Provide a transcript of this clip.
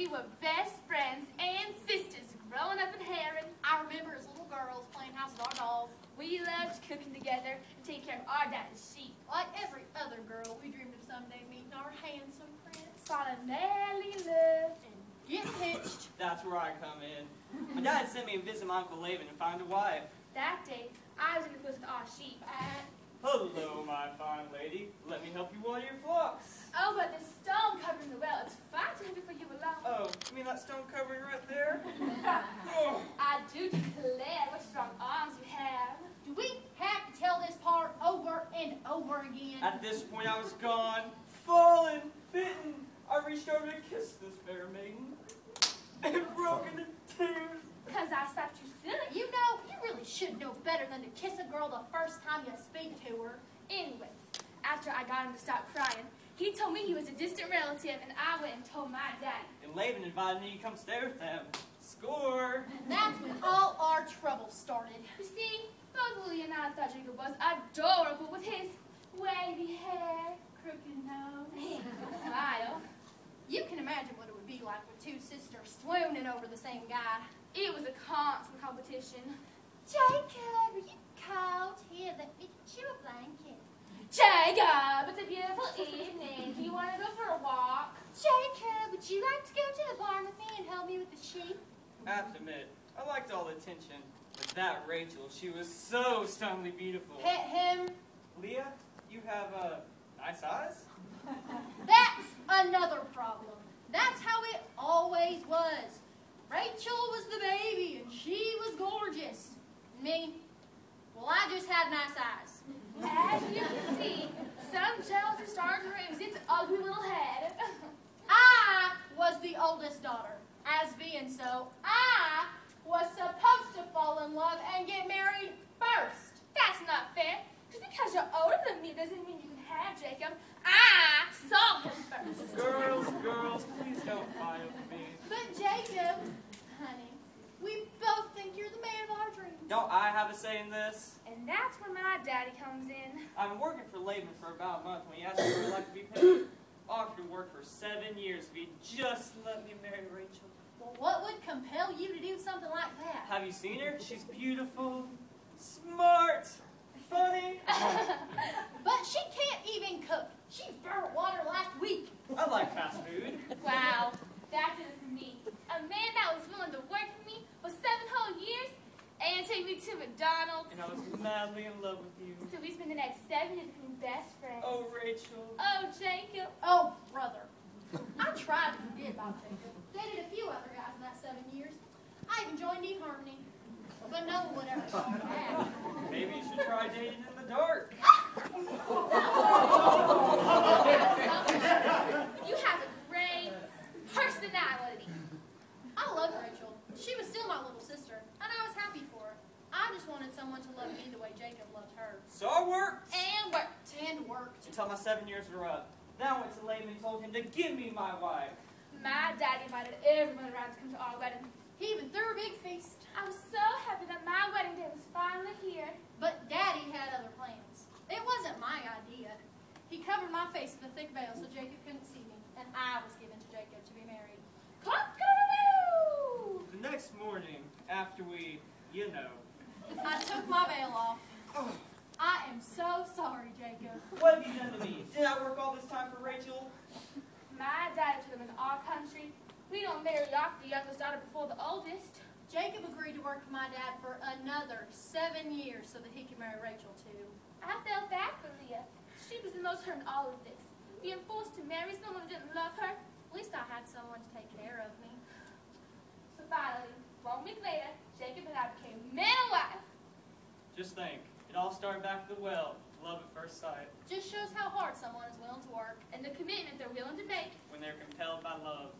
we were best friends and sisters growing up in Heron. I remember as little girls playing house with our dolls. We loved cooking together and taking care of our daddy's sheep. Like every other girl, we dreamed of someday meeting our handsome prince. Falling madly in love and get hitched. That's where I come in. My dad sent me to visit my Uncle Laban and find a wife. that day, I was in the field with our sheep. Hello, my fine lady. Let me help you water your flocks. Oh, but the stone covering the well, it's far too heavy for you alone. Oh, you mean that stone covering right there? I do declare what strong arms you have. Do we have to tell this part over and over again? At this point, I was gone, fallen, bitten. I reached over to kiss this fair maiden and broke into tears. Because I stopped you silly. You know, you really should know better than to kiss a girl the first time you speak to her. Anyways, after I got him to stop crying, he told me he was a distant relative, and I went and told my daddy. And Laban invited me to come stay with them. Score! And that's when all our trouble started. You see, both Leah and I thought Jacob was adorable with his wavy hair, crooked nose, and smile. You can imagine what it would be like with two sisters swooning over the same guy. It was a constant competition. Jacob, are you cold? Here, let me get you a blanket. Jacob, it's a beautiful evening. Do you want to go for a walk? Jacob, would you like to go to the barn with me and help me with the sheep? I have to admit, I liked all the attention. But that Rachel, she was so stunningly beautiful. Pet him. Leah, you have nice eyes? That's another problem. That's how it always was. Rachel was the baby, and she was gorgeous. Me, well, I just had nice eyes. As you can see, some jealousy started to raise its ugly little head. I was the oldest daughter. As being so, I was supposed to fall in love and get married first. That's not fair. Just because you're older than me doesn't mean you can have Jacob. I saw him first. Girls, please don't fight over me. But Jacob, honey, we both think you're the man of our dreams. Don't I have a say in this? And that's where my daddy comes in. I've been working for Laban for about a month when he asked me where I'd like to be paid. Offered to work for 7 years if he'd just let me marry Rachel. Well, what would compel you to do something like that? Have you seen her? She's beautiful, smart, funny. But she can't even cook. She burnt water last week. I like fast food. Wow, that's it for me. A man that was willing to work for me for 7 whole years and take me to McDonald's. And I was madly in love with you. So we spent the next 7 years being best friends. Oh, Rachel. Oh, Jacob. Oh, brother. I tried to forget about Jacob. Dated a few other guys in that 7 years. I even joined eHarmony. But no one would ever call me that. Maybe you should try dating in the dark. You have a great personality. I loved Rachel. She was still my little sister, and I was happy for her. I just wanted someone to love me the way Jacob loved her. So I worked. And worked. And worked. Until my 7 years were up. Then I went to Laban and told him to give me my wife. My daddy invited everyone around to come to our wedding. He even threw a big feast. I was so happy that my wedding day was finally here. But Daddy had other plans. It wasn't my idea. He covered my face with a thick veil so Jacob couldn't see me, and I was given to Jacob to be married. Cock-a-doodle-doo! The next morning, after we, you know. I took my veil off. I am so sorry, Jacob. What have you done to me? Did I work all this time for Rachel? My daddy took them in our country. We don't marry off the youngest daughter before the oldest. Jacob agreed to work for my dad for another 7 years so that he could marry Rachel, too. I felt bad for Leah. She was the most hurt in all of this. Being forced to marry someone who didn't love her. At least I had someone to take care of me. So finally, 1 week later, Jacob and I became man and wife. Just think, it all started back at the well. Love at first sight. Just shows how hard someone is willing to work. And the commitment they're willing to make When they're compelled by love.